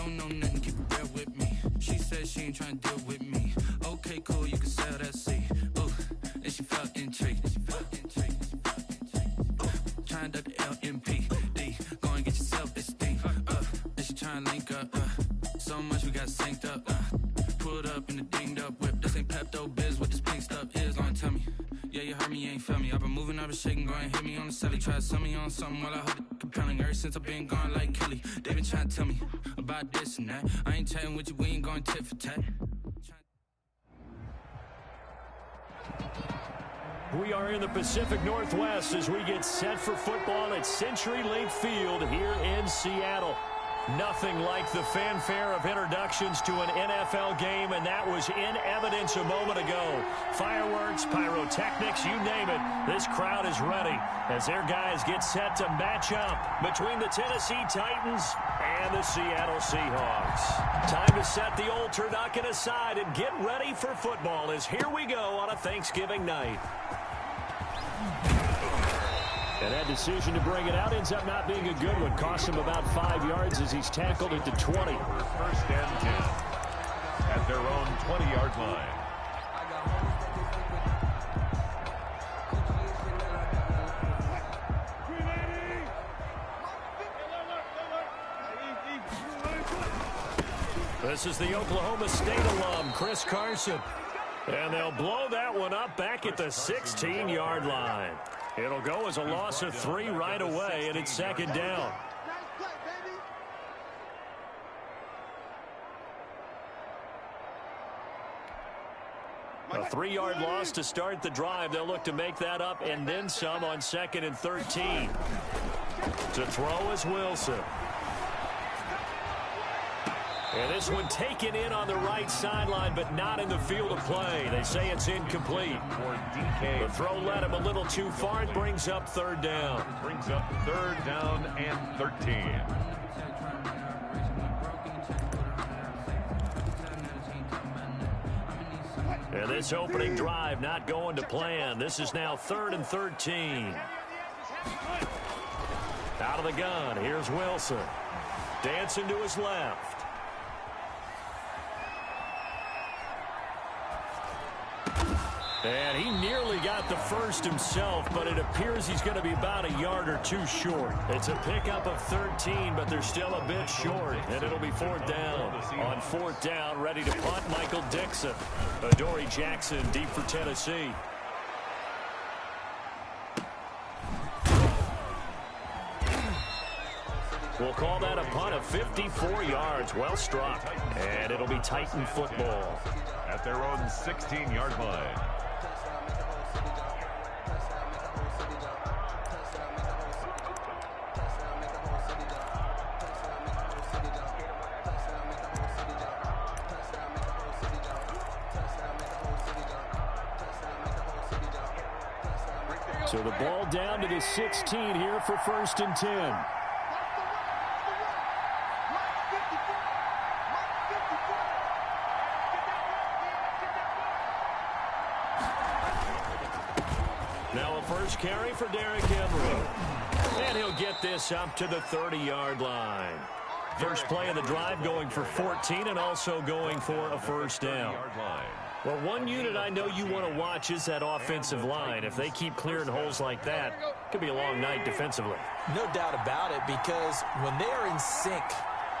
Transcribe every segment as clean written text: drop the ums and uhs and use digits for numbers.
don't know nothing, keep it real with me. She said she ain't trying to deal with me. Okay, cool, you can sell that seat. Ooh, and she felt intrigued. Trying to duck the LMPD. Go and get yourself esteem. And she trying to link up. So much we got synced up. Pulled up in the dinged up whip. This ain't Pepto Biz, what this pink stuff is. Don't tell me. Yeah, you heard me, you ain't feel me. I've been moving, I've been shaking, go and hit me on the celly. Try to sell me on something while I hold it compelling. Ever since I've been gone like Kelly, they been trying to tell me about this and that. I ain't chatting with you, we ain't going tit for tat. We are in the Pacific Northwest as we get set for football at CenturyLink Field here in Seattle. Nothing like the fanfare of introductions to an NFL game, and that was in evidence a moment ago. Fireworks, pyrotechnics, you name it. This crowd is ready as their guys get set to match up between the Tennessee Titans and the Seattle Seahawks. Time to set the old turducken aside and get ready for football as here we go on a Thanksgiving night. And that decision to bring it out ends up not being a good one. Cost him about 5 yards as he's tackled at the 20. First and 10 at their own 20-yard line. This is the Oklahoma State alum, Chris Carson. And they'll blow that one up back at the 16-yard line. It'll go as a loss of 3 right away, and it's second down. A 3-yard loss to start the drive. They'll look to make that up and then some on 2nd and 13. To throw is Wilson. And this one taken in on the right sideline, but not in the field of play. They say it's incomplete. The throw led him a little too far. It brings up 3rd down. Brings up 3rd down and 13. And this opening drive not going to plan. This is now 3rd and 13. Out of the gun, here's Wilson. Dancing to his left. And he nearly got the first himself, but it appears he's going to be about a yard or 2 short. It's a pickup of 13, but they're still a bit short, and it'll be 4th down. On 4th down, ready to punt, Michael Dixon. Adoree Jackson deep for Tennessee. We'll call that a punt of 54 yards. Well struck. And it'll be Titan football. At their own 16-yard line. So the ball down to the 16 here for 1st and 10. Now a first carry for Derrick Henry. And he'll get this up to the 30-yard line. First play of the drive going for 14 and also going for a 1st down. Well, one unit I know you want to watch is that offensive line. If they keep clearing holes like that, it could be a long night defensively. No doubt about it, because when they are in sync,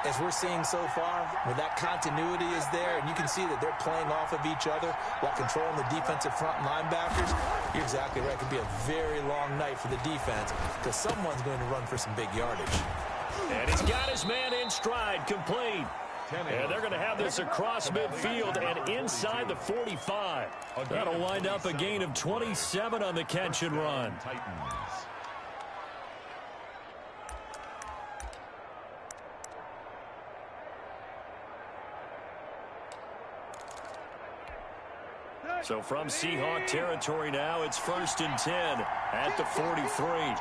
as we're seeing so far, when that continuity is there, and you can see that they're playing off of each other while controlling the defensive front linebackers, you're exactly right. It could be a very long night for the defense because someone's going to run for some big yardage. And he's got his man in stride, complete. And they're going to have this across midfield and inside the 45. That'll wind up a gain of 27 on the catch and run. So from Seahawk territory now, it's 1st and 10 at the 43.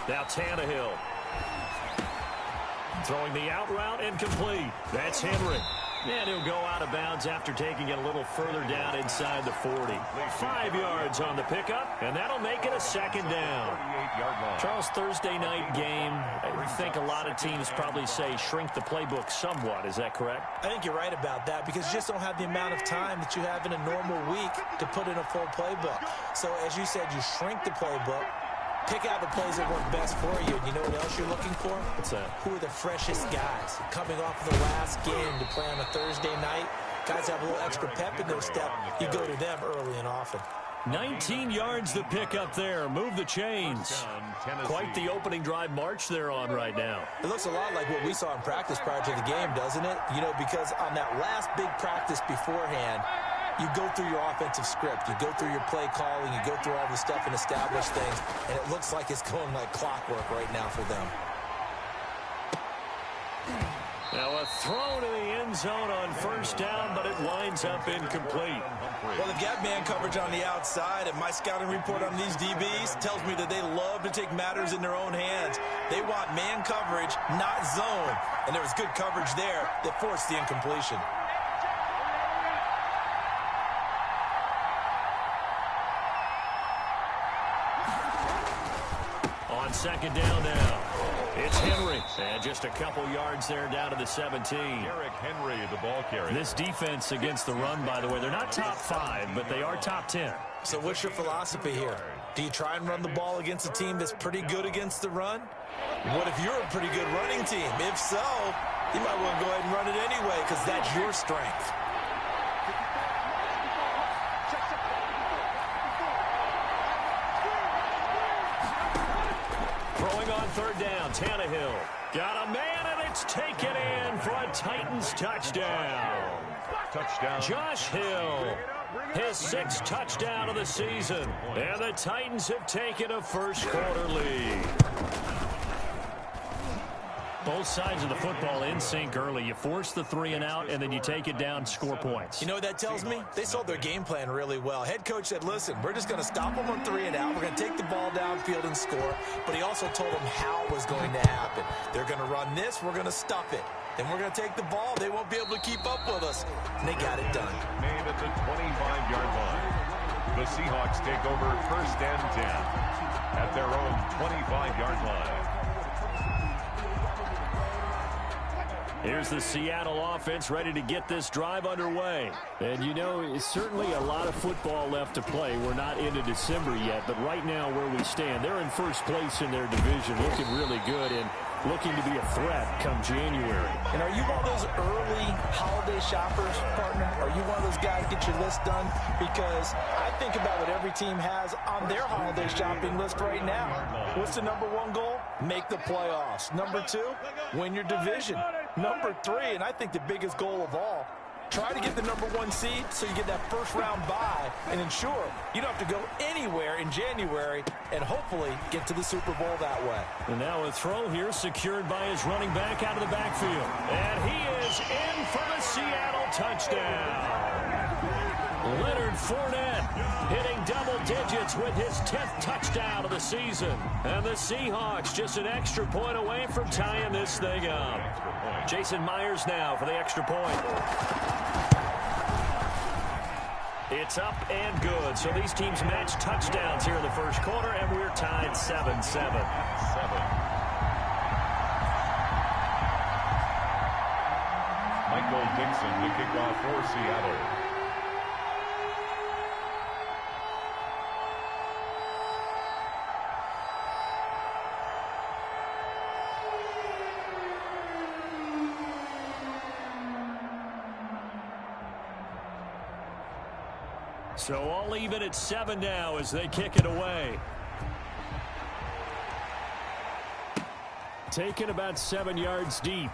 Now Tannehill. Throwing the out route and complete. That's Henry. And he'll go out of bounds after taking it a little further down inside the 40. 5 yards on the pickup, and that'll make it a second down. Charles, Thursday night game, I think a lot of teams probably say shrink the playbook somewhat. Is that correct? I think you're right about that because you just don't have the amount of time that you have in a normal week to put in a full playbook. So as you said, you shrink the playbook. Pick out the plays that work best for you. And you know what else you're looking for? What's that? Who are the freshest guys coming off of the last game to play on a Thursday night? Guys have a little extra pep in their step. You go to them early and often. 19 yards the pick up there. Move the chains. Quite the opening drive march they're on right now. It looks a lot like what we saw in practice prior to the game, doesn't it? You know, because on that last big practice beforehand, you go through your offensive script. You go through your play calling. You go through all the stuff and establish things. And it looks like it's going like clockwork right now for them. Now a throw to the end zone on first down, but it winds up incomplete. Well, they've got man coverage on the outside, and my scouting report on these DBs tells me that they love to take matters in their own hands. They want man coverage, not zone. And there was good coverage there that forced the incompletion. On second down now, it's Henry. And just a couple yards there down to the 17. Derrick Henry, the ball carrier. This defense against the run, by the way, they're not top 5, but they are top 10. So what's your philosophy here? Do you try and run the ball against a team that's pretty good against the run? What if you're a pretty good running team? If so, you might want to go ahead and run it anyway because that's your strength. Throwing on third down, Tannehill. Got a man, and it's taken in for a Titans touchdown. Touchdown. Josh Hill, his 6th touchdown of the season. And the Titans have taken a first-quarter lead. Both sides of the football in sync early. You force the 3 and out, and then you take it down, score points. You know what that tells me? They sold their game plan really well. Head coach said, listen, we're just going to stop them on 3 and out. We're going to take the ball downfield and score. But he also told them how it was going to happen. They're going to run this. We're going to stuff it. Then we're going to take the ball. They won't be able to keep up with us. And they got it done. Made at the 25-yard line. The Seahawks take over first and 10 at their own 25-yard line. Here's the Seattle offense ready to get this drive underway. And, you know, certainly a lot of football left to play. We're not into December yet, but right now where we stand, they're in first place in their division, looking really good and looking to be a threat come January. And are you one of those early holiday shoppers, partner? Are you one of those guys get your list done? Because I think about what every team has on their holiday shopping list right now. What's the #1 goal? Make the playoffs. #2, win your division. #3, and I think the biggest goal of all, try to get the #1 seed so you get that first-round bye and ensure you don't have to go anywhere in January and hopefully get to the Super Bowl that way. And now a throw here secured by his running back out of the backfield. And he is in for the Seattle touchdown. Leonard Fournette hitting double digits with his 10th touchdown of the season. And the Seahawks just an extra point away from tying this thing up. Jason Myers now for the extra point. It's up and good. So these teams match touchdowns here in the first quarter, and we're tied 7-7. Michael Dixon to kick off for Seattle. So all even at 7 now as they kick it away. Taken about 7 yards deep.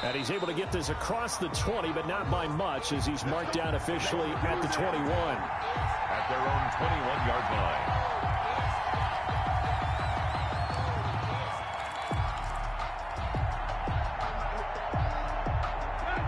And he's able to get this across the 20, but not by much as he's marked down officially at the 21. At their own 21-yard line.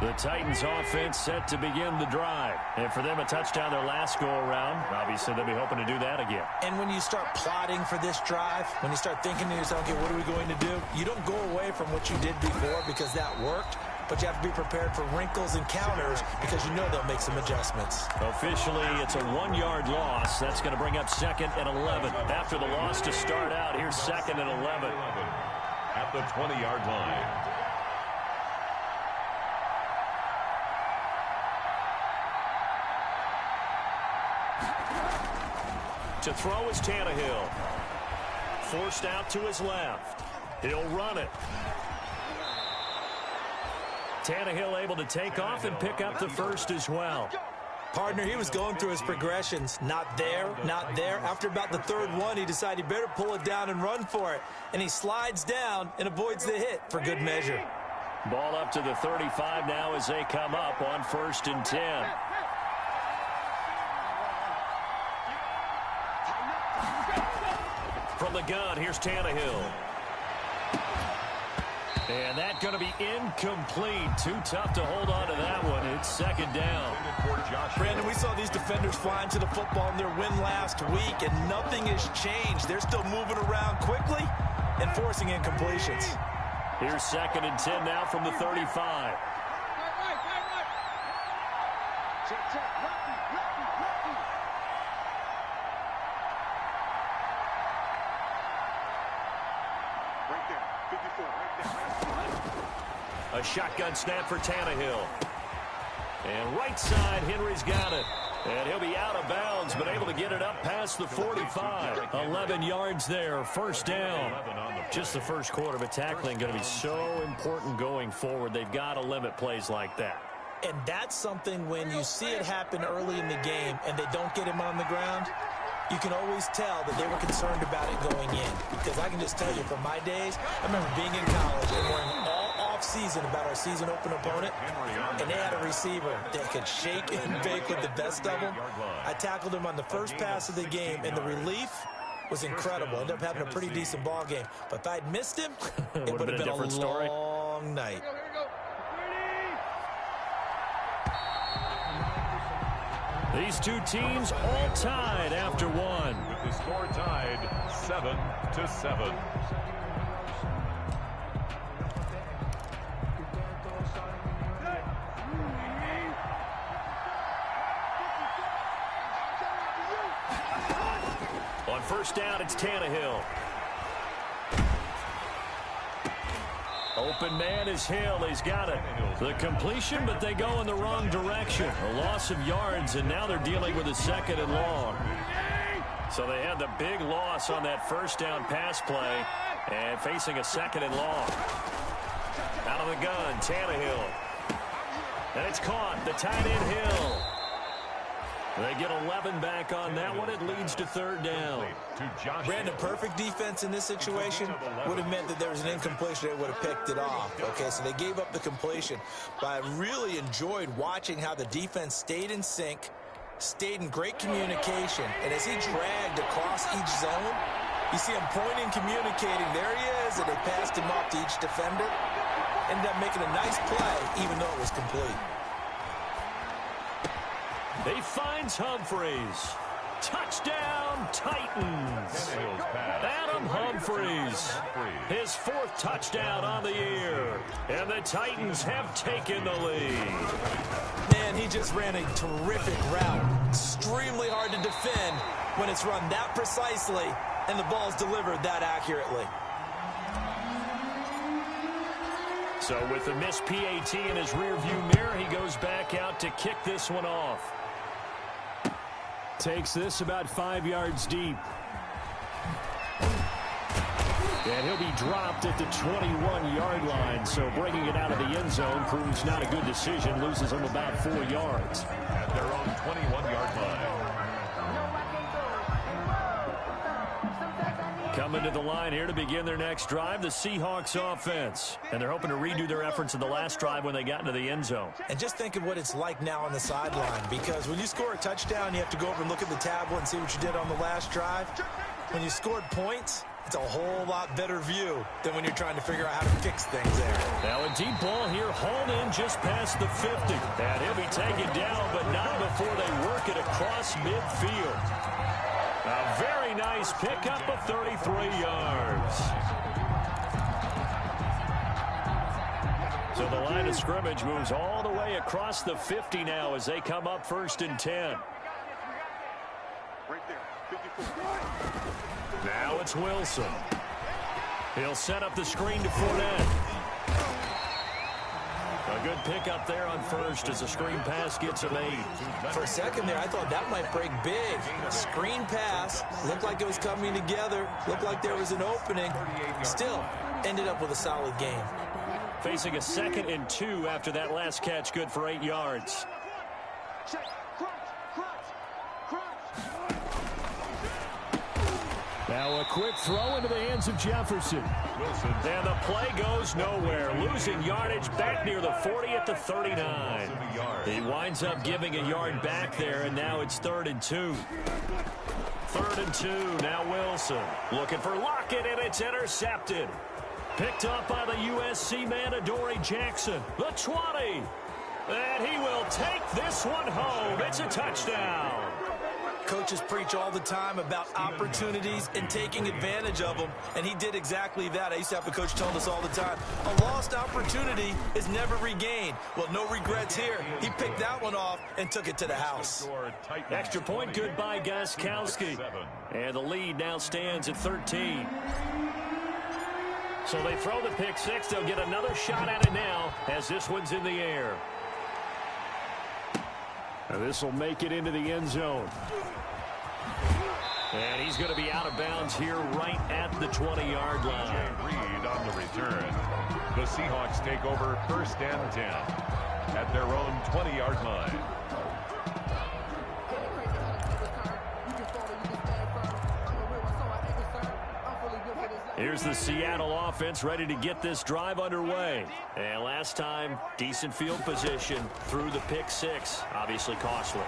The Titans offense set to begin the drive. And for them, a touchdown their last go-around. Obviously, they'll be hoping to do that again. And when you start plotting for this drive, when you start thinking to yourself, okay, what are we going to do? You don't go away from what you did before because that worked. but you have to be prepared for wrinkles and counters because you know they'll make some adjustments. Officially, it's a 1-yard loss. That's going to bring up 2nd and 11. After the loss to start out, here's 2nd and 11. At the 20-yard line. To throw is Tannehill. Forced out to his left. He'll run it. Tannehill able to take off and pick up the first as well. Partner, he was going through his progressions. Not there, not there. After about the third one, he decided he better pull it down and run for it. And he slides down and avoids the hit for good measure. Ball up to the 35 now as they come up on 1st and 10. From the gun, here's Tannehill. And that's going to be incomplete. Too tough to hold on to that one. It's 2nd down. Brandon, we saw these defenders flying to the football in their win last week, and nothing has changed. They're still moving around quickly and forcing incompletions. Here's 2nd and 10 now from the 35. A shotgun snap for Tannehill. And right side, Henry's got it. And he'll be out of bounds, but able to get it up past the 45. 11 yards there, 1st down. Just the first quarter, but tackling going to be so important going forward. They've got to limit plays like that. And that's something when you see it happen early in the game and they don't get him on the ground, you can always tell that they were concerned about it going in. Because I can just tell you from my days, I remember being in college and worrying all off-season about our season open opponent, and they had a receiver that could shake and bake with the best of them. I tackled him on the first pass of the game, and the relief was incredible. Ended up having a pretty decent ball game. But if I'd missed him, it would have been a different story. Long night. These two teams all tied after one. With the score tied 7-7. On 1st down, it's Tannehill. Open man is Hill. He's got it. The completion, but they go in the wrong direction. A loss of yards, and now they're dealing with a 2nd and long. So they had the big loss on that 1st down pass play and facing a 2nd and long. Out of the gun, Tannehill. And it's caught. The tight end Hill. They get 11 back on that one. It leads to 3rd down. Brandon, perfect defense in this situation would have meant that there was an incompletion. They would have picked it off. Okay, so they gave up the completion. But I really enjoyed watching how the defense stayed in sync, stayed in great communication. And as he dragged across each zone, you see him pointing, communicating. There he is, and they passed him off to each defender. Ended up making a nice play, even though it was complete. He finds Humphries. Touchdown, Titans. Adam Humphries. His 4th touchdown on the year. And the Titans have taken the lead. Man, he just ran a terrific route. Extremely hard to defend when it's run that precisely and the ball's delivered that accurately. So with the missed PAT in his rearview mirror, he goes back out to kick this one off. Takes this about 5 yards deep. And he'll be dropped at the 21-yard line. So bringing it out of the end zone proves not a good decision. Loses him about 4 yards. At their own 21-yard line. Coming to the line here to begin their next drive, the Seahawks offense. And they're hoping to redo their efforts in the last drive when they got into the end zone. And just think of what it's like now on the sideline, because when you score a touchdown, you have to go over and look at the tablet and see what you did on the last drive. When you scored points, it's a whole lot better view than when you're trying to figure out how to fix things there. Now a deep ball here, hauled in just past the 50. And he'll be taken down, but not before they work it across midfield. A very nice pickup of 33 yards. So the line of scrimmage moves all the way across the 50 now as they come up 1st and 10. Now it's Wilson. He'll set up the screen to Fournette. A good pickup there on first as the screen pass gets him 8. For a second there, I thought that might break big. Screen pass, looked like it was coming together, looked like there was an opening. Still, ended up with a solid game. Facing a 2nd and 2 after that last catch, good for 8 yards. Now a quick throw into the hands of Jefferson. Wilson. And the play goes nowhere. Losing yardage back near the 40 at the 39. He winds up giving a yard back there, and now it's 3rd and 2. 3rd and 2. Now Wilson. Looking for Lockett, and it's intercepted. Picked up by the USC man, Adoree Jackson. The 20. And he will take this one home. It's a touchdown. Coaches preach all the time about opportunities and taking advantage of them, and he did exactly that. I used to have a coach tell us all the time, a lost opportunity is never regained. Well, no regrets here. He picked that one off and took it to the house. Extra point good by Gostkowski. And the lead now stands at 13. So they throw the pick 6. They'll get another shot at it now as this one's in the air. And this will make it into the end zone. And he's going to be out of bounds here right at the 20-yard line. Reed on the return. The Seahawks take over 1st and 10 at their own 20-yard line. Here's the Seattle offense ready to get this drive underway. And last time, decent field position through the pick 6. Obviously costly.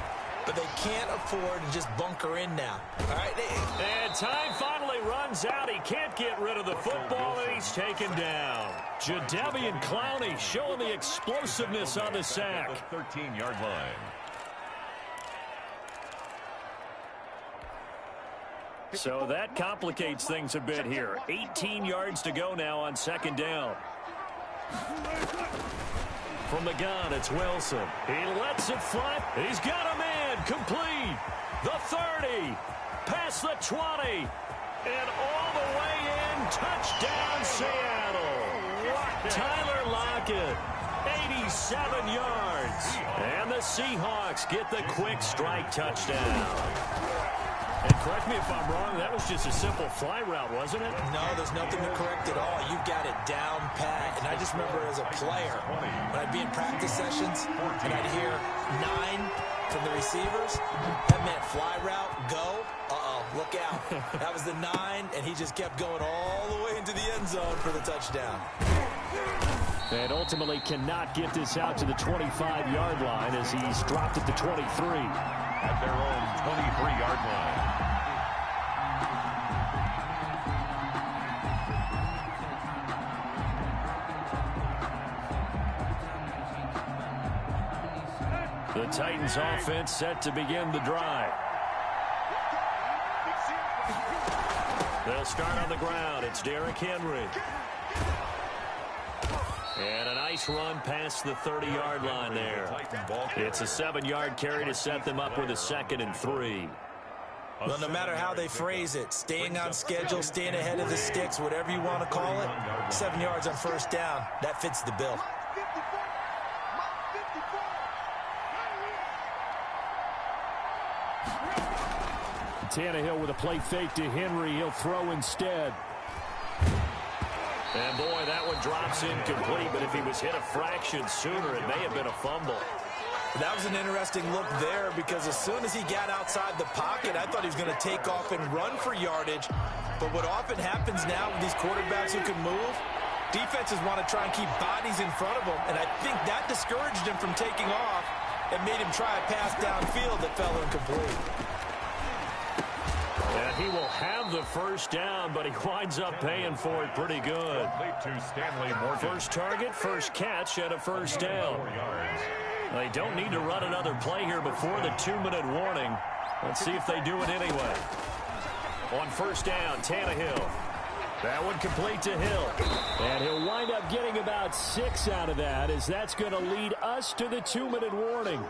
But they can't afford to just bunker in now. All right. And time finally runs out. He can't get rid of the football, and he's taken down. Jadeveon Clowney showing the explosiveness on the sack. 13-yard line. So that complicates things a bit here. 18 yards to go now on 2nd down. From the gun, it's Wilson. He lets it fly. He's got a man. Complete. The 30. Past the 20. And all the way in. Touchdown, Seattle. Tyler Lockett. 87 yards. And the Seahawks get the quick strike touchdown. And correct me if I'm wrong, that was just a simple fly route, wasn't it? No, there's nothing to correct at all. You've got it down pat. And I just remember as a player, when I'd be in practice sessions, and I'd hear 9 from the receivers, that meant fly route, go. Uh-oh, look out. That was the 9, and he just kept going all the way into the end zone for the touchdown. And ultimately cannot get this out to the 25-yard line as he's dropped at the 23. At their own 23-yard line. The Titans offense set to begin the drive. They'll start on the ground. It's Derrick Henry. And a nice run past the 30-yard line there. It's a 7-yard carry to set them up with a 2nd and 3. Well, no matter how they phrase it, staying on schedule, staying ahead of the sticks, whatever you want to call it, 7 yards on 1st down, that fits the bill. Tannehill with a play fake to Henry. He'll throw instead. And boy, that one drops incomplete, but if he was hit a fraction sooner, it may have been a fumble. That was an interesting look there because as soon as he got outside the pocket, I thought he was going to take off and run for yardage. But what often happens now with these quarterbacks who can move, defenses want to try and keep bodies in front of them, and I think that discouraged him from taking off and made him try a pass downfield that fell incomplete. And he will have the 1st down, but he winds up paying for it pretty good. First target, first catch, and a 1st down. They don't need to run another play here before the 2-minute warning. Let's see if they do it anyway. On 1st down, Tannehill. That one complete to Hill. And he'll wind up getting about 6 out of that, as that's going to lead us to the 2-minute warning.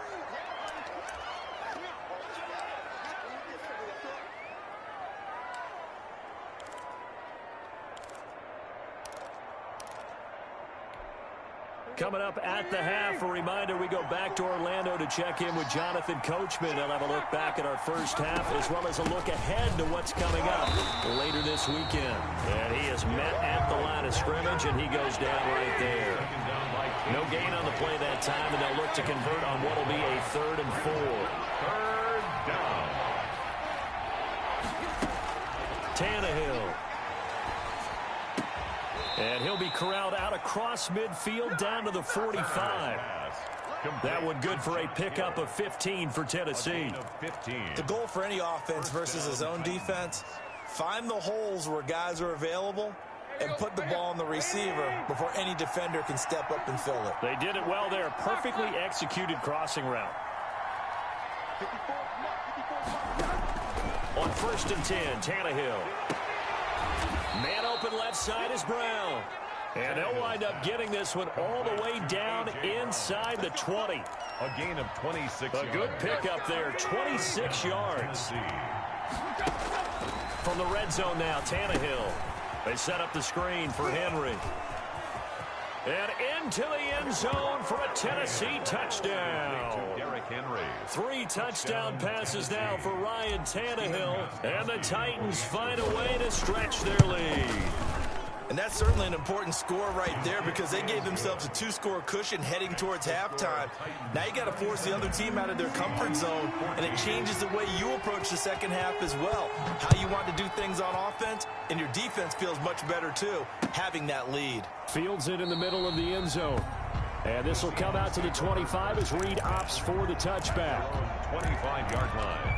Coming up at the half, a reminder, we go back to Orlando to check in with Jonathan Coachman. He'll have a look back at our first half, as well as a look ahead to what's coming up later this weekend. And he is met at the line of scrimmage, and he goes down right there. No gain on the play that time, and they'll look to convert on what will be a 3rd and 4. Third down. Tannehill. And he'll be corralled out across midfield down to the 45. That one good for a pickup of 15 for Tennessee. The goal for any offense versus his own defense, find the holes where guys are available and put the ball on the receiver before any defender can step up and fill it. They did it well there. Perfectly executed crossing route. On 1st and 10, Tannehill. Man open left side is Brown. And they'll wind up getting this one all the way down inside the 20. A gain of 26 yards. A good pickup there, 26 yards. From the red zone now, Tannehill. They set up the screen for Henry. And into the end zone for a Tennessee touchdown. Henry. 3 touchdown passes now for Ryan Tannehill. And the Titans find a way to stretch their lead. And that's certainly an important score right there, because they gave themselves a 2-score cushion heading towards halftime. Now you got to force the other team out of their comfort zone, and it changes the way you approach the second half as well. How you want to do things on offense, and your defense feels much better too, having that lead. Fields it in the middle of the end zone. And this will come out to the 25 as Reed opts for the touchback. 25-yard line.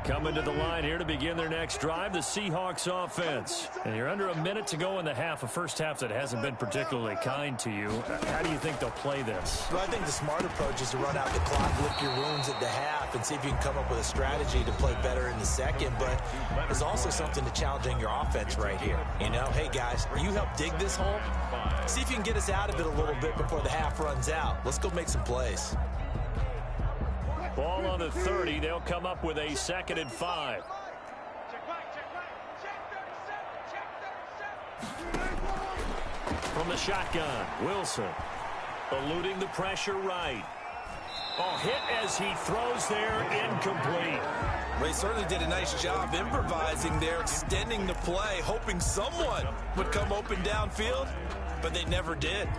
Coming to the line here to begin their next drive, the Seahawks offense. And you're under a minute to go in the half, a first half that hasn't been particularly kind to you. How do you think they'll play this? Well, I think the smart approach is to run out the clock, lick your wounds at the half, and see if you can come up with a strategy to play better in the second. But there's also something to challenging your offense right here. You know, hey, guys, you help dig this hole. See if you can get us out of it a little bit before the half runs out. Let's go make some plays. Ball on the 30. They'll come up with a 2nd and 5. From the shotgun, Wilson. Eluding the pressure right. Oh, hit as he throws there, incomplete. Well, he certainly did a nice job improvising there, extending the play, hoping someone would come open downfield, but they never did.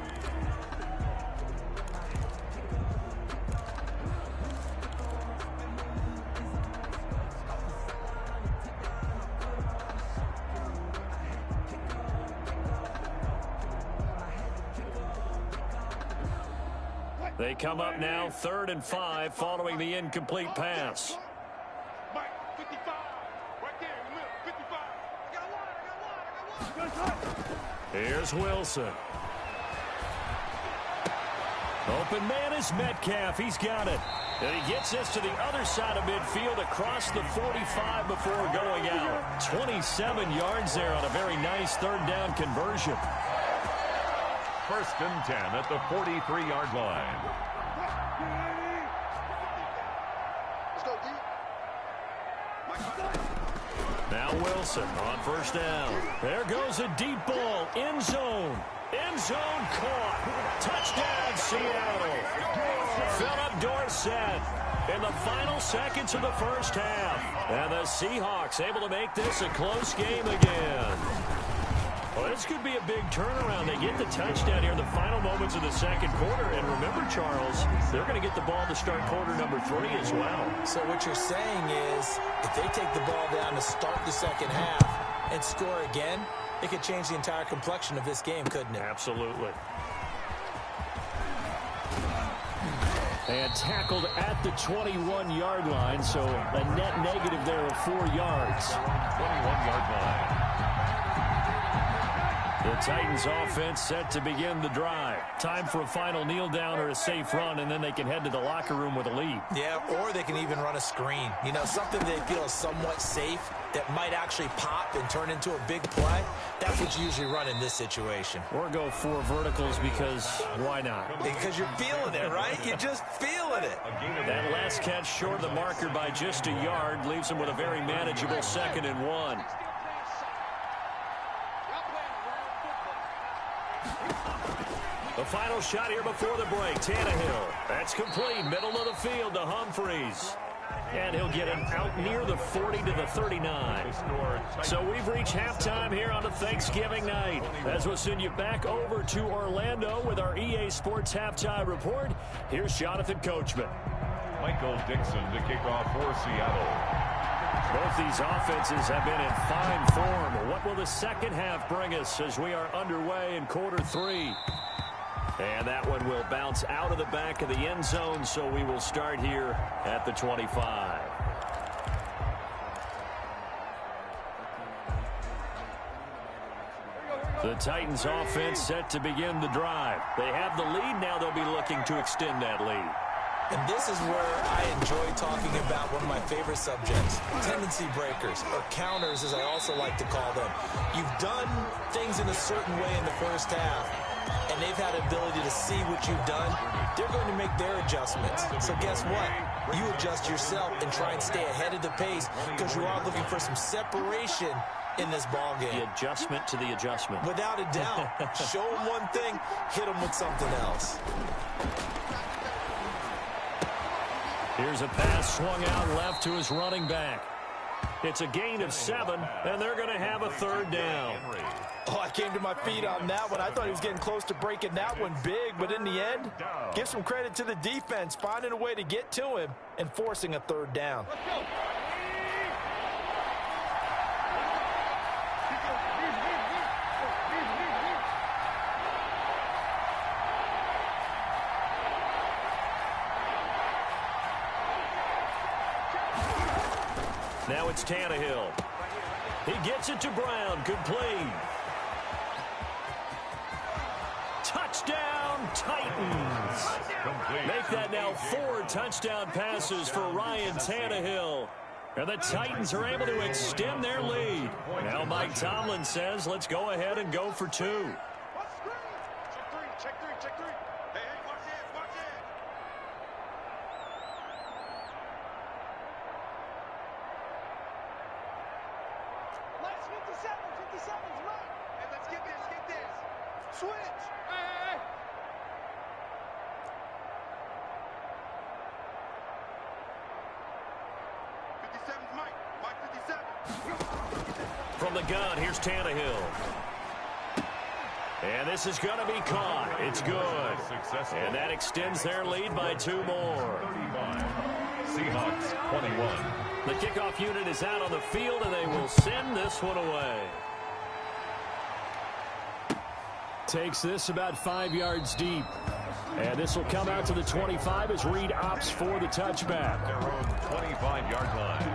They come up now 3rd and 5 following the incomplete pass. Here's Wilson. Open man is Metcalf. He's got it. And he gets this to the other side of midfield across the 45 before going out. 27 yards there on a very nice 3rd down conversion. 1st and 10 at the 43-yard line. Now Wilson on 1st down. There goes a deep ball. End zone. End zone caught. Touchdown, Seattle. Philip Dorsett in the final seconds of the first half. And the Seahawks able to make this a close game again. Well, this could be a big turnaround. They get the touchdown here in the final moments of the second quarter. And remember, Charles, they're going to get the ball to start quarter number 3 as well. So what you're saying is, if they take the ball down to start the second half and score again, it could change the entire complexion of this game, couldn't it? Absolutely. And tackled at the 21-yard line, so a net negative there of 4 yards. 21-yard line. The Titans offense set to begin the drive. Time for a final kneel down or a safe run, and then they can head to the locker room with a lead. Yeah, or they can even run a screen. You know, something they feel is somewhat safe that might actually pop and turn into a big play. That's what you usually run in this situation. Or go 4 verticals because why not? Because you're feeling it, right? You're just feeling it. That last catch short of the marker by just a yard leaves them with a very manageable 2nd and 1. The final shot here before the break. Tannehill. That's complete. Middle of the field to Humphries. And he'll get him out near the 40 to the 39. So we've reached halftime here on a Thanksgiving night. As we'll send you back over to Orlando with our EA Sports Halftime Report, here's Jonathan Coachman. Michael Dixon to kick off for Seattle. Both these offenses have been in fine form. What will the second half bring us as we are underway in quarter 3? And that one will bounce out of the back of the end zone, so we will start here at the 25. The Titans offense set to begin the drive. They have the lead. Now they'll be looking to extend that lead. And this is where I enjoy talking about one of my favorite subjects, tendency breakers, or counters as I also like to call them. You've done things in a certain way in the first half, and they've had the ability to see what you've done. They're going to make their adjustments. So guess what? You adjust yourself and try and stay ahead of the pace because you are looking for some separation in this ball game. The adjustment to the adjustment. Without a doubt. Show them one thing, hit them with something else. Here's a pass swung out left to his running back. It's a gain of 7, and they're going to have a 3rd down. Oh, I came to my feet on that one. I thought he was getting close to breaking that one big, but in the end, give some credit to the defense, finding a way to get to him and forcing a 3rd down. Now it's Tannehill. He gets it to Brown. Complete. Touchdown, Titans. Make that now 4 touchdown passes for Ryan Tannehill. And the Titans are able to extend their lead. Now Mike Tomlin says, let's go ahead and go for 2. Check three. Hey, watch it. Let's 57's right. Hey, let's get this. Switch. Hey. 57's Mike 57. From the gun, here's Tannehill. And this is going to be caught. It's good. And that extends their lead by 2 more. 35. Seahawks 21. The kickoff unit is out on the field, and they will send this one away. Takes this about 5 yards deep. And this will come out to the 25 as Reed opts for the touchback. Their own 25-yard line.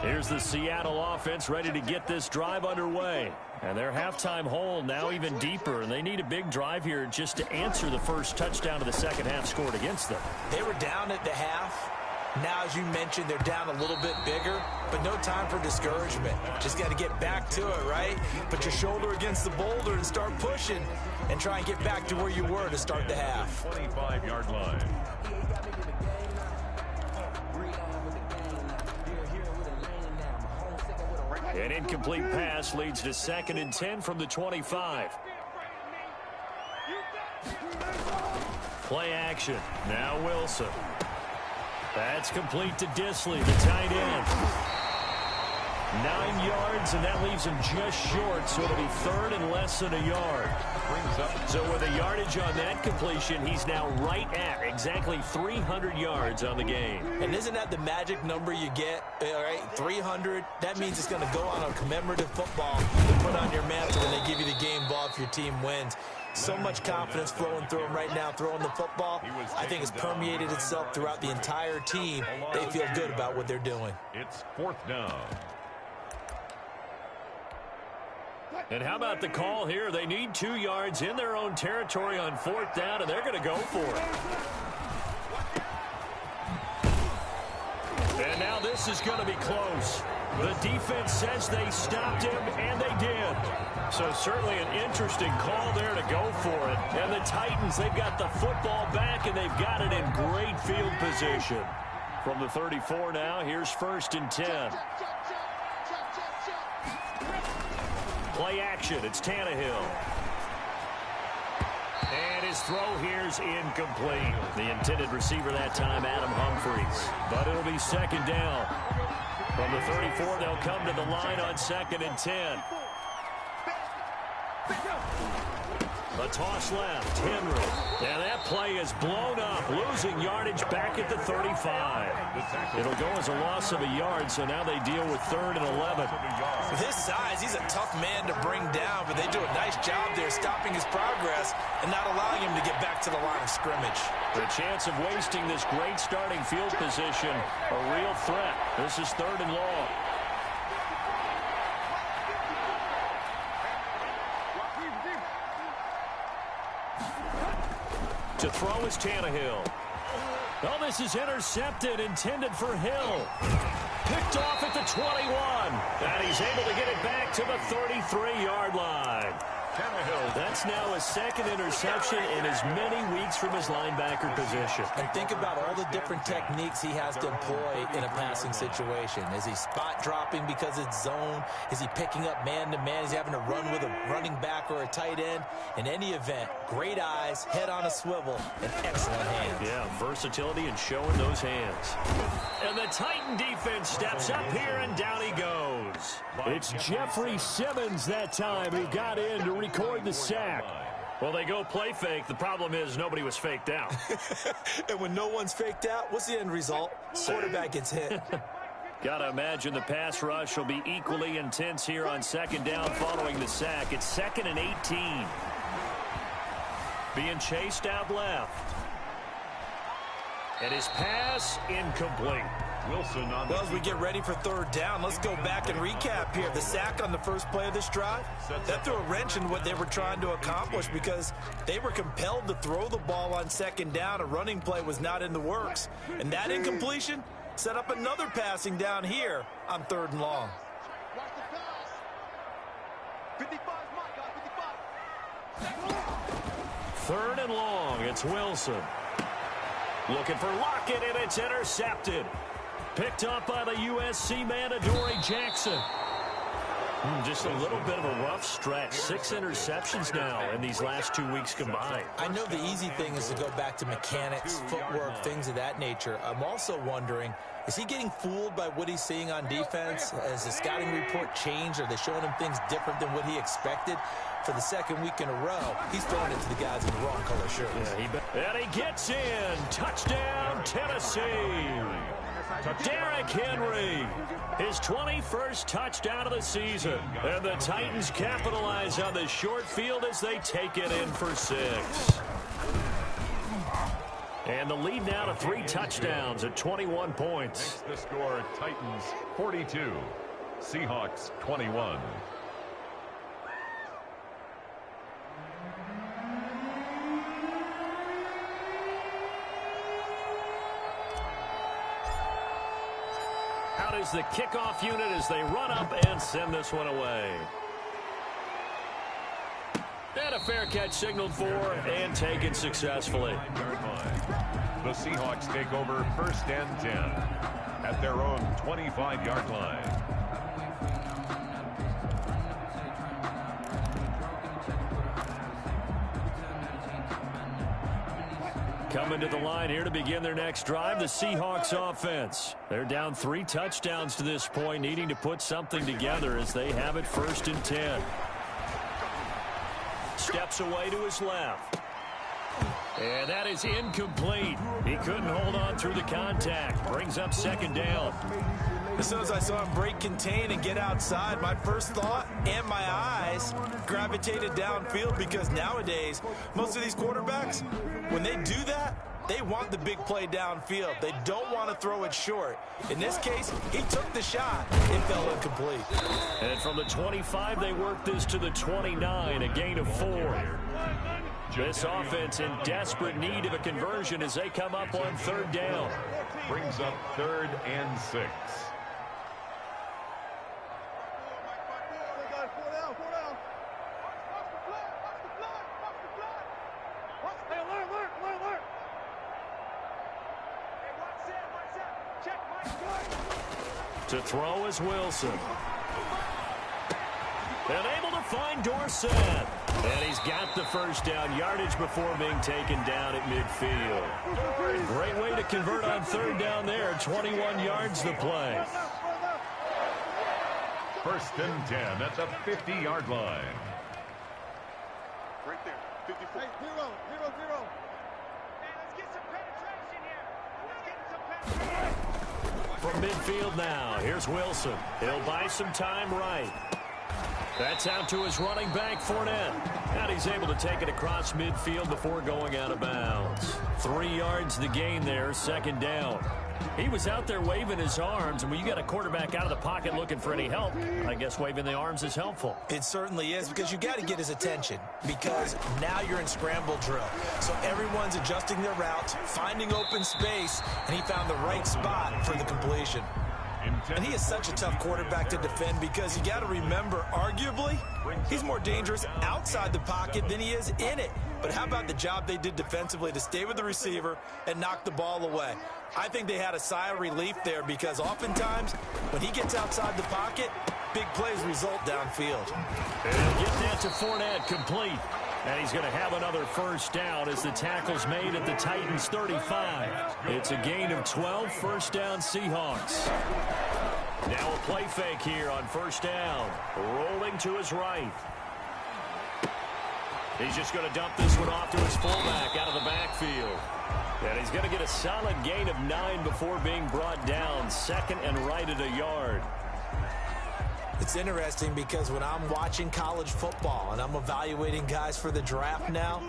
Here's the Seattle offense ready to get this drive underway. And their halftime hole now even deeper, and they need a big drive here just to answer the first touchdown of the second half scored against them. They were down at the half. Now, as you mentioned, they're down a little bit bigger, but no time for discouragement. Just got to get back to it, right? Put your shoulder against the boulder and start pushing and try and get back to where you were to start the half. 25-yard line. An incomplete pass leads to 2nd and 10 from the 25. Play action. Now Wilson. That's complete to Disley, the tight end. 9 yards, and that leaves him just short, so it'll be 3rd and less than a yard. So with a yardage on that completion, he's now right at exactly 300 yards on the game. And isn't that the magic number you get, all right, 300? That means it's going to go on a commemorative football to put on your mantle when they give you the game ball if your team wins. So much confidence flowing through him right now, throwing the football. I think it's permeated itself throughout the entire team. They feel good about what they're doing. It's 4th down. And how about the call here? They need 2 yards in their own territory on 4th down, and they're going to go for it. And now this is going to be close. The defense says they stopped him, and they did. So certainly an interesting call there to go for it. And the Titans, they've got the football back, and they've got it in great field position. From the 34 now, here's 1st and 10. Play action, it's Tannehill. And his throw here's incomplete. The intended receiver that time, Adam Humphries. But it'll be 2nd down. From the 34, they'll come to the line on 2nd and 10. A toss left, Henry. And that play is blown up, losing yardage back at the 35. It'll go as a loss of a yard, so now they deal with 3rd and 11. With his size, he's a tough man to bring down, but they do a nice job there stopping his progress and not allowing him to get back to the line of scrimmage. The chance of wasting this great starting field position, a real threat. This is 3rd and long. To throw is Tannehill. Oh, this is intercepted, intended for Hill. Picked off at the 21. And he's able to get it back to the 33-yard line. Tannehill. That's now his 2nd interception in as many weeks from his linebacker position. And think about all the different techniques he has to employ in a passing situation. Is he spot dropping because it's zone? Is he picking up man-to-man? Is he having to run with a running back or a tight end? In any event, great eyes, head on a swivel, and excellent hands. Yeah, versatility and showing those hands. And the Titan defense steps up here, and down he goes. It's Jeffrey Simmons that time who got in to record the sack. Well, they go play fake. The problem is nobody was faked out. And when no one's faked out, what's the end result? Quarterback gets hit. Got to imagine the pass rush will be equally intense here on 2nd down following the sack. It's 2nd and 18. Being chased out left. And his pass incomplete. Wilson on Well, as we get ready for 3rd down, let's go back and recap here. The sack on the first play of this drive, that threw a wrench in what they were trying to accomplish because they were compelled to throw the ball on 2nd down. A running play was not in the works. And that incompletion set up another passing down here on 3rd and long. Watch the pass. 55, Mike, 55. 3rd and long. It's Wilson. Looking for Lockett, and it's intercepted. Picked up by the USC man, Adoree Jackson. Just a little bit of a rough stretch. 6 interceptions now in these last 2 weeks combined. I know the easy thing is to go back to mechanics, footwork, things of that nature. I'm also wondering, is he getting fooled by what he's seeing on defense? Has the scouting report changed? Are they showing him things different than what he expected? For the 2nd week in a row, he's throwing it to the guys in the wrong color shirts. Yeah, and he gets in. Touchdown, Tennessee. Derrick Henry, his 21st touchdown of the season. And the Titans capitalize on the short field as they take it in for 6. And the lead now to 3 touchdowns at 21 points. The score, Titans 42, Seahawks 21. Out is the kickoff unit as they run up and send this one away. And a fair catch signaled for and taken successfully. The Seahawks take over 1st and 10 at their own 25-yard line. Coming to the line here to begin their next drive, the Seahawks offense. They're down 3 touchdowns to this point, needing to put something together as they have it 1st and 10. Steps away to his left. And that is incomplete. He couldn't hold on through the contact. Brings up second down. As soon as I saw him break contain and get outside, my first thought and my eyes gravitated downfield, because nowadays, most of these quarterbacks, when they do that, they want the big play downfield. They don't want to throw it short. In this case, he took the shot. It fell incomplete. And from the 25, they worked this to the 29, a gain of 4. This offense in desperate need of a conversion as they come up on third down. Brings up 3rd and 6. To throw is Wilson. And able to find Dorsett. And he's got the first down yardage before being taken down at midfield. Great way to convert on third down there. 21 yards the play. 1st and 10 at the 50-yard line. Right there. 54. Hey, 0, 0, 0. Hey, let's get some penetration here. Let's get some penetration. From midfield now, here's Wilson. He'll buy some time right. That's out to his running back, Fournette. And he's able to take it across midfield before going out of bounds. 3 yards the gain there, second down. He was out there waving his arms, and when you got a quarterback out of the pocket looking for any help, I guess waving the arms is helpful. It certainly is, because you got to get his attention, because now you're in scramble drill. So everyone's adjusting their routes, finding open space, and he found the right spot for the completion. And he is such a tough quarterback to defend, because you got to remember, arguably, he's more dangerous outside the pocket than he is in it. But how about the job they did defensively to stay with the receiver and knock the ball away? I think they had a sigh of relief there, because oftentimes when he gets outside the pocket, big plays result downfield. And get that to Fournette, complete. And he's going to have another first down as the tackle's made at the Titans' 35. It's a gain of 12, first down Seahawks. Now a play fake here on first down. Rolling to his right. He's just going to dump this one off to his fullback out of the backfield. And he's going to get a solid gain of 9 before being brought down. Second and right at a yard. It's interesting, because when I'm watching college football and I'm evaluating guys for the draft now,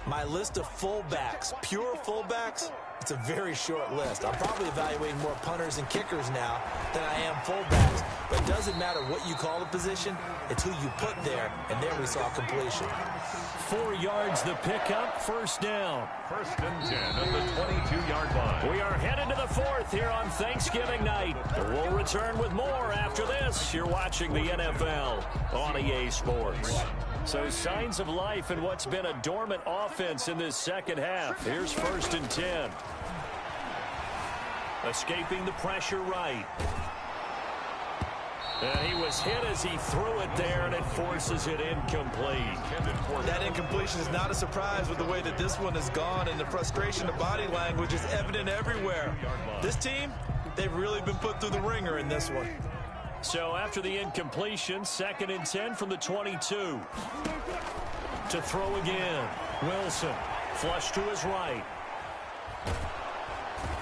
my list of fullbacks, pure fullbacks, it's a very short list. I'm probably evaluating more punters and kickers now than I am fullbacks. But it doesn't matter what you call the position, it's who you put there, and there we saw completion. 4 yards the pickup, first down. 1st and 10 at the 22-yard line. We are headed to the 4th here on Thanksgiving night. We'll return with more after this. You're watching the NFL on EA Sports. So signs of life in what's been a dormant offense in this second half. Here's 1st and 10. Escaping the pressure right. And he was hit as he threw it there, and it forces it incomplete. That incompletion is not a surprise with the way that this one has gone, and the frustration of body language is evident everywhere. This team, they've really been put through the ringer in this one. So after the incompletion, 2nd and 10 from the 22. To throw again. Wilson, flush to his right.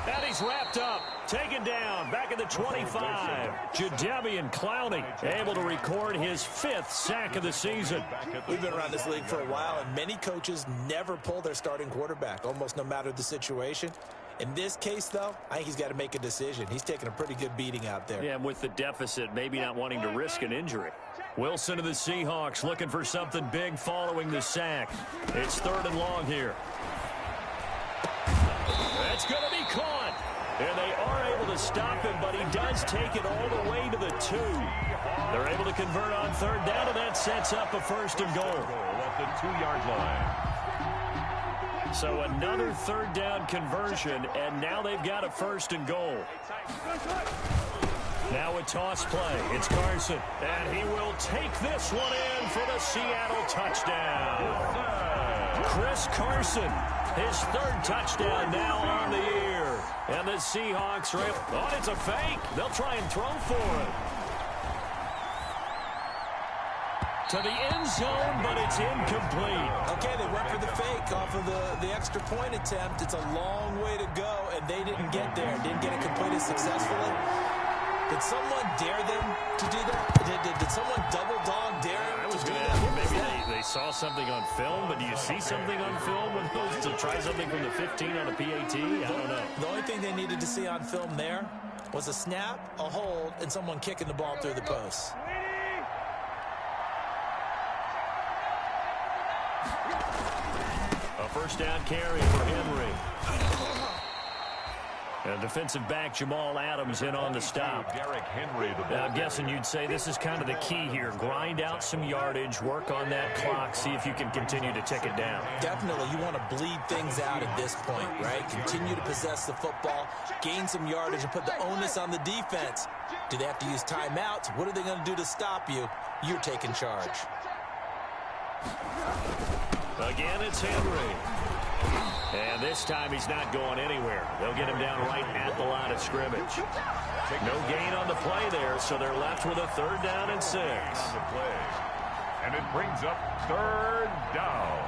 And he's wrapped up, taken down, back at the 25. Jadeveon Clowney able to record his 5th sack of the season. We've been around this league for a while, and many coaches never pull their starting quarterback, almost no matter the situation. In this case, though, I think he's got to make a decision. He's taking a pretty good beating out there. Yeah, and with the deficit, maybe not wanting to risk an injury. Wilson of the Seahawks looking for something big following the sack. It's 3rd and long here. That's going to be caught. And they are able to stop him, but he does take it all the way to the 2. They're able to convert on 3rd down, and that sets up a 1st and goal. At the 2-yard line. So another 3rd down conversion, and now they've got a 1st and goal. Now a toss play. It's Carson, and he will take this one in for the Seattle touchdown. Chris Carson, his 3rd touchdown now on the year. And the Seahawks are able, oh, it's a fake. They'll try and throw for it. to the end zone, but it's incomplete. Okay, they went for the fake off of the extra point attempt. It's a long way to go, and they didn't get there. Didn't get it completed successfully. Did someone dare them to do that? Did someone double dog dare them to do that? Maybe they saw something on film, but do you see something on film when those to try something from the 15 on a PAT? I don't know. The only thing they needed to see on film there was a snap, a hold, and someone kicking the ball through the post. A first down carry for Henry. And defensive back Jamal Adams in on the stop. Derrick Henry, I'm guessing you'd say this is kind of the key here. Grind out some yardage, work on that clock, see if you can continue to tick it down. Definitely, you want to bleed things out at this point, right? Continue to possess the football, gain some yardage, and put the onus on the defense. Do they have to use timeouts? What are they going to do to stop you? You're taking charge. Again, it's Henry. And this time he's not going anywhere. They'll get him down right at the line of scrimmage. No gain on the play there, so they're left with a 3rd down and 6. And it brings up 3rd down.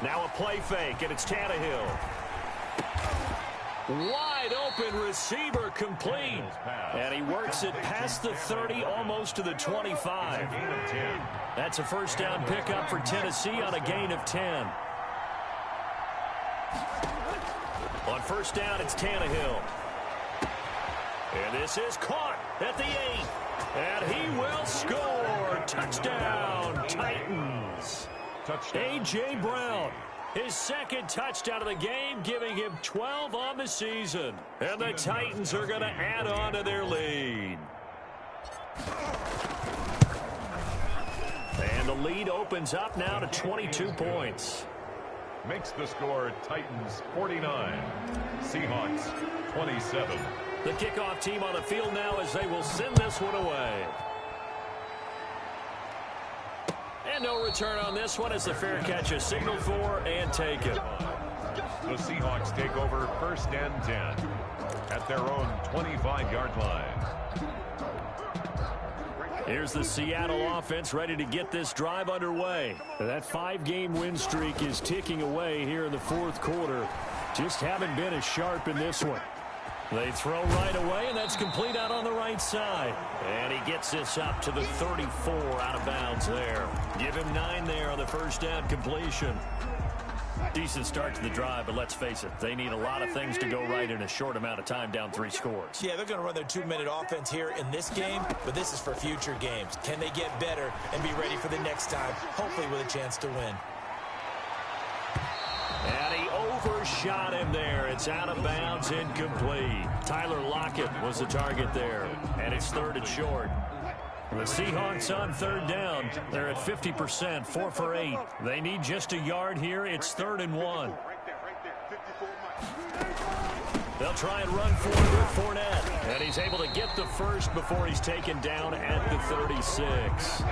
Now a play fake, and it's Tannehill. Wide open receiver complete. And he works it past the 30, almost to the 25. That's a first down pickup for Tennessee on a gain of 10. On first down, it's Tannehill. And this is caught at the 8. And he will score. Touchdown, Titans. A.J. Brown, his 2nd touchdown of the game, giving him 12 on the season. And the Titans are going to add on to their lead. And the lead opens up now to 22 points. Makes the score Titans 49, Seahawks 27. The kickoff team on the field now as they will send this one away. And no return on this one as the fair catch is signaled for and taken. The Seahawks take over 1st and 10 at their own 25-yard line. Here's the Seattle offense ready to get this drive underway. That 5-game win streak is ticking away here in the 4th quarter. Just haven't been as sharp in this one. They throw right away, and that's complete out on the right side. And he gets this up to the 34 out of bounds there. Give him 9 there on the first down completion. Decent start to the drive, but let's face it, they need a lot of things to go right in a short amount of time down 3 scores. Yeah, they're going to run their 2-minute offense here in this game, but this is for future games. Can they get better and be ready for the next time, hopefully with a chance to win? And he overshot him there. It's out of bounds, incomplete. Tyler Lockett was the target there, and it's 3rd and short. The Seahawks on 3rd down. They're at 50%, 4 for 8. They need just a yard here. It's 3rd and 1. They'll try and run forward with Fournette, and he's able to get the first before he's taken down at the 36.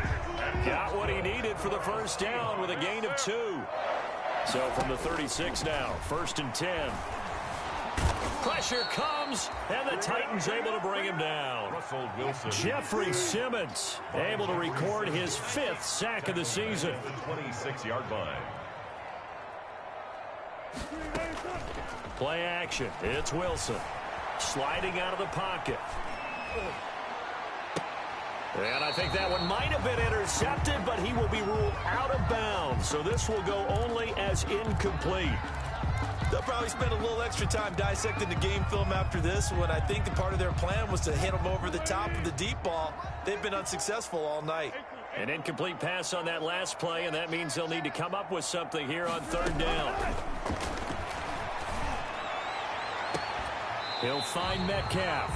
Got what he needed for the first down with a gain of 2. So from the 36 now, 1st and 10. Pressure comes, and the Titans able to bring him down. Russell Wilson. Jeffrey Simmons able to record his 5th sack of the season. The 26-yard line. Play action. It's Wilson. Sliding out of the pocket. And I think that one might have been intercepted, but he will be ruled out of bounds. So this will go only as incomplete. They'll probably spend a little extra time dissecting the game film after this one. I think the part of their plan was to hit them over the top of the deep ball. They've been unsuccessful all night. An incomplete pass on that last play, and that means they'll need to come up with something here on 3rd down. He'll find Metcalf.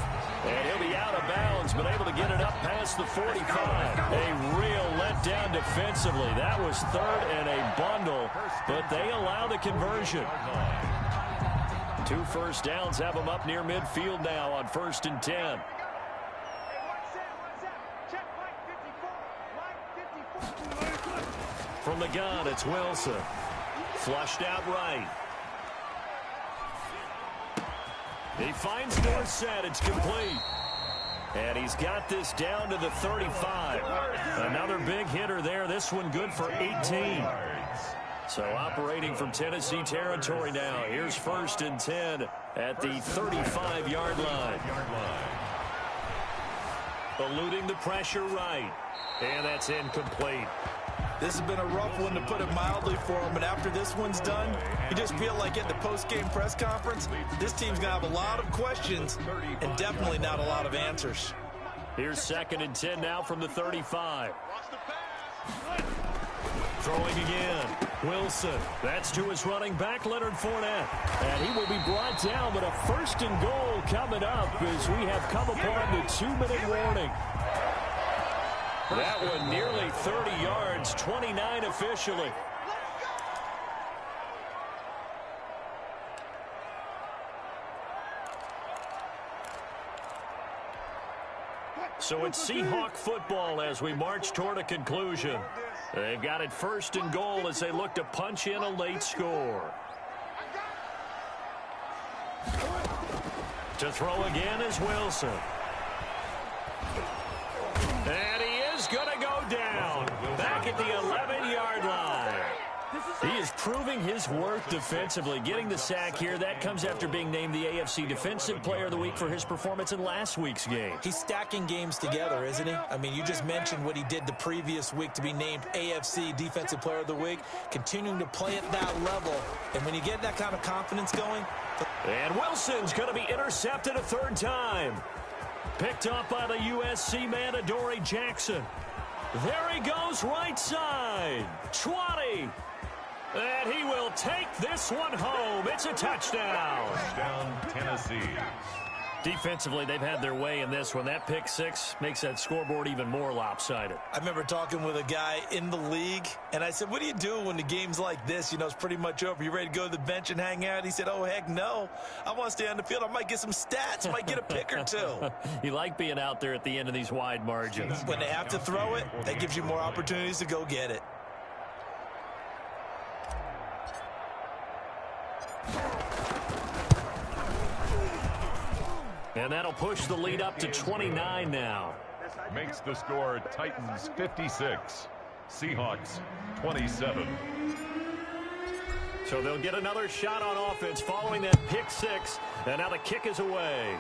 And he'll be out of bounds, but able to get it up past the 45. A real letdown defensively. That was third and a bundle, but they allow the conversion. 2 first downs have them up near midfield now on 1st and 10. From the gun, it's Wilson. Flushed out right. He finds Dorsett. It's complete. And he's got this down to the 35. Another big hitter there. This one good for 18. So operating from Tennessee territory now. Here's 1st and 10 at the 35-yard line. Eluding the pressure right. And that's incomplete. This has been a rough one, to put it mildly, for him. And after this one's done, you just feel like at the post-game press conference, this team's going to have a lot of questions and definitely not a lot of answers. Here's 2nd and 10 now from the 35. Throwing again. Wilson. That's to his running back, Leonard Fournette. And he will be brought down, but a 1st and goal coming up as we have come upon the 2-minute warning. That one nearly 30 yards, 29 officially. So it's Seahawk football as we march toward a conclusion. They've got it 1st and goal as they look to punch in a late score. To throw again is Wilson. And he is going to go down back at the 11-yard line. He is proving his worth defensively. Getting the sack here, that comes after being named the AFC Defensive Player of the Week for his performance in last week's game. He's stacking games together, isn't he? I mean, you just mentioned what he did the previous week to be named AFC Defensive Player of the Week. Continuing to play at that level. And when you get that kind of confidence going. And Wilson's going to be intercepted a 3rd time. Picked up by the USC man, Adoree Jackson. There he goes, right side. 20. And he will take this one home. It's a touchdown. Touchdown, Tennessee. Defensively, they've had their way in this one. That pick 6 makes that scoreboard even more lopsided. I remember talking with a guy in the league, and I said, what do you do when the game's like this? You know, it's pretty much over. You ready to go to the bench and hang out? He said, oh, heck no. I want to stay on the field. I might get some stats. Might get a pick or 2. You like being out there at the end of these wide margins. When they have to throw it, that gives you more opportunities to go get it. And that'll push the lead up to 29 now. Makes the score Titans 56, Seahawks 27. So they'll get another shot on offense following that pick 6. And now the kick is away.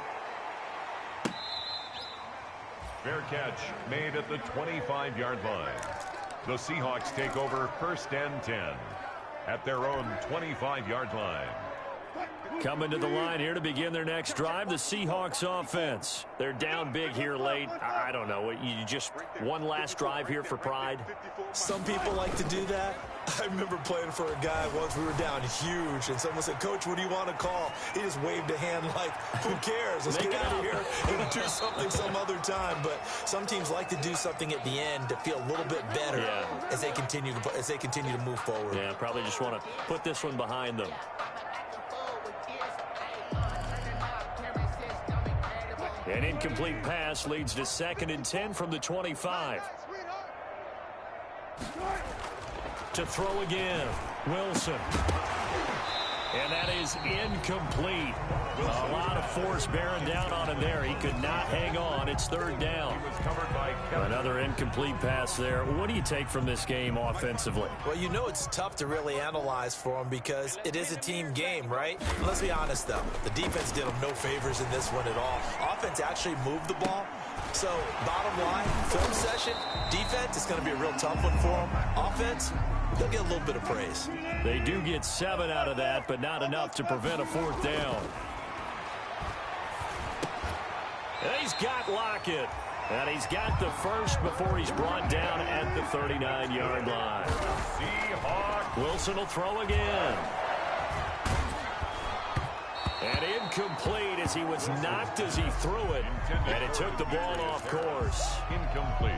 Fair catch made at the 25-yard line. The Seahawks take over 1st and 10 at their own 25-yard line. Coming to the line here to begin their next drive, the Seahawks offense. They're down big here late. I don't know. You just one last drive here for pride? Some people like to do that. I remember playing for a guy once. We were down huge, and someone said, Coach, what do you want to call? He just waved a hand like, who cares? Let's get out of here and do something some other time. But some teams like to do something at the end to feel a little bit better as they continue to move forward. Yeah, probably just want to put this one behind them. An incomplete pass leads to 2nd and 10 from the 25. To throw again, Wilson. And that is incomplete. A lot of force bearing down on him there. He could not hang on. It's 3rd down. Another incomplete pass there. What do you take from this game offensively? Well, you know it's tough to really analyze for them because it is a team game, right? Let's be honest, though. The defense did them no favors in this one at all. Offense actually moved the ball. So, bottom line, film session, defense is going to be a real tough one for them. Offense, they'll get a little bit of praise. They do get 7 out of that, but not enough to prevent a 4th down. And he's got Lockett. And he's got the first before he's brought down at the 39-yard line. Wilson will throw again. And incomplete as he was knocked as he threw it. And it took the ball off course. Incomplete.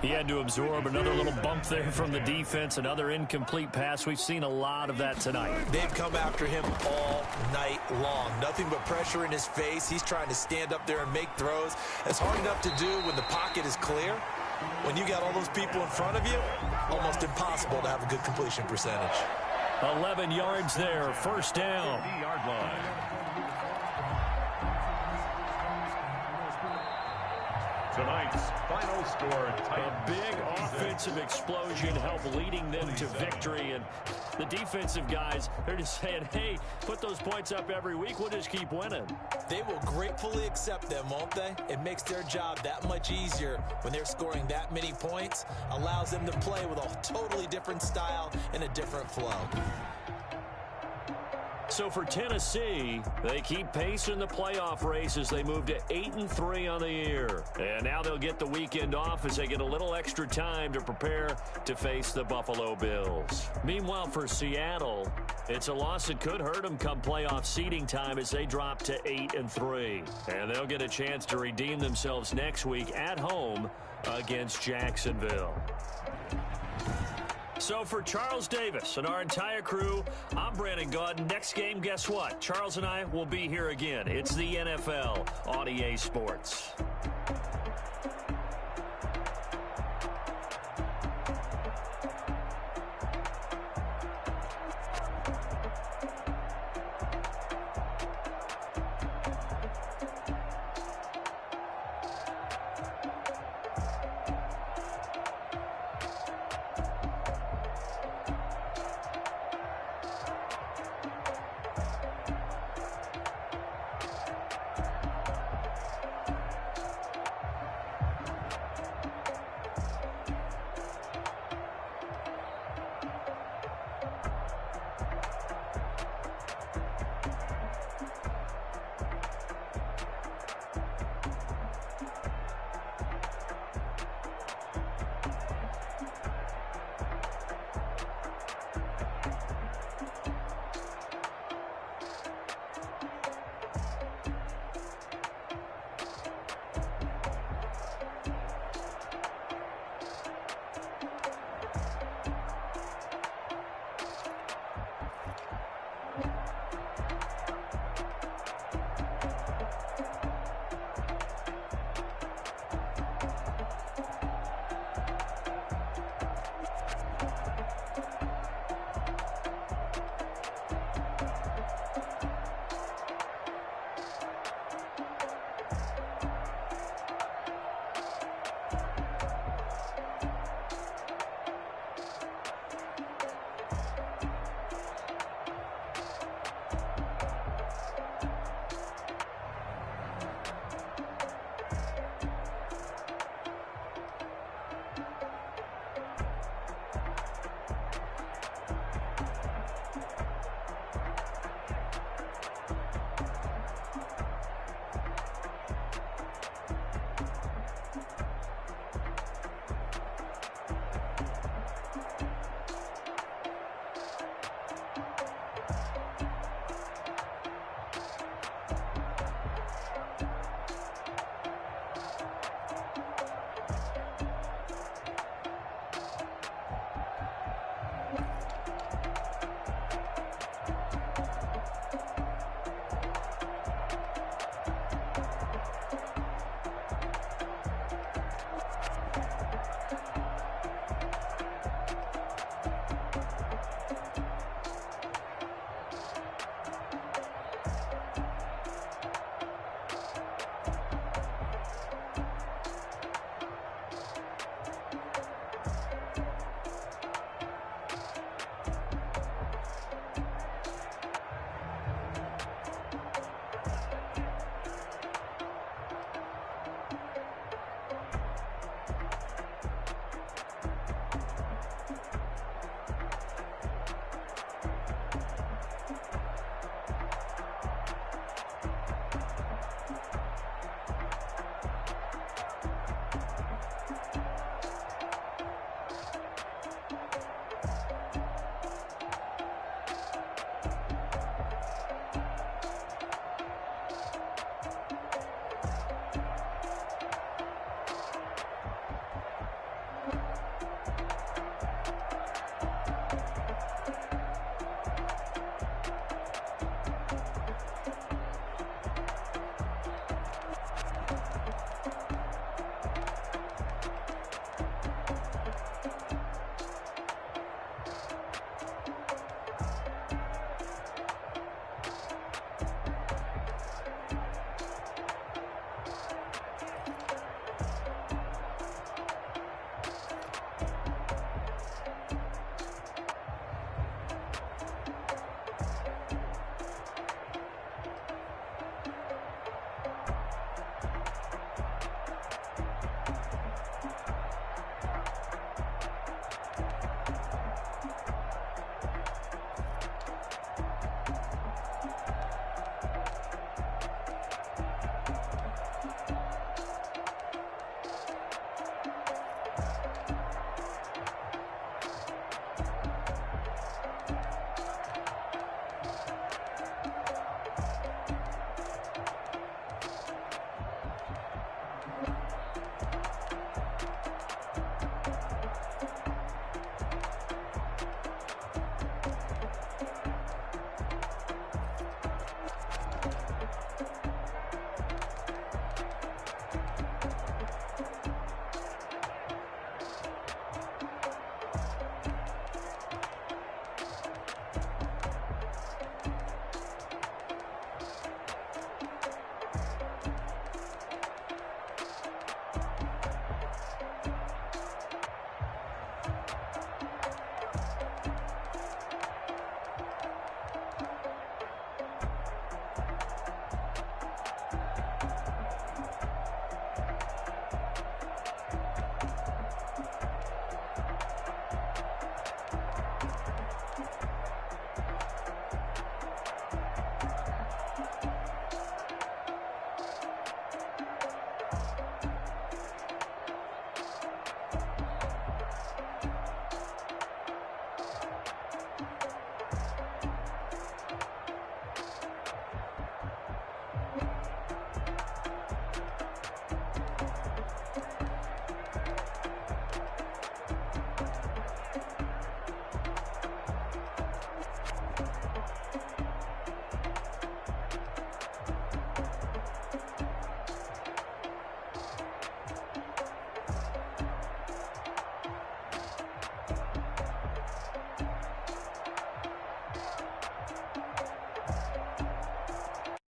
He had to absorb another little bump there from the defense, another incomplete pass. We've seen a lot of that tonight. They've come after him all night long. Nothing but pressure in his face. He's trying to stand up there and make throws. It's hard enough to do when the pocket is clear. When you got all those people in front of you, almost impossible to have a good completion percentage. 11 yards there, first down. 50-yard line. Tonight's final score. A big offensive explosion helped leading them to victory. And the defensive guys, they're just saying, hey, put those points up every week. We'll just keep winning. They will gratefully accept them, won't they? It makes their job that much easier when they're scoring that many points. Allows them to play with a totally different style and a different flow. So for Tennessee, they keep pace in the playoff race as they move to 8-3 on the year. And now they'll get the weekend off as they get a little extra time to prepare to face the Buffalo Bills. Meanwhile, for Seattle, it's a loss that could hurt them come playoff seeding time as they drop to 8-3. And they'll get a chance to redeem themselves next week at home against Jacksonville. So for Charles Davis and our entire crew, I'm Brandon Gaudin. Next game, guess what? Charles and I will be here again. It's the NFL on EA Sports.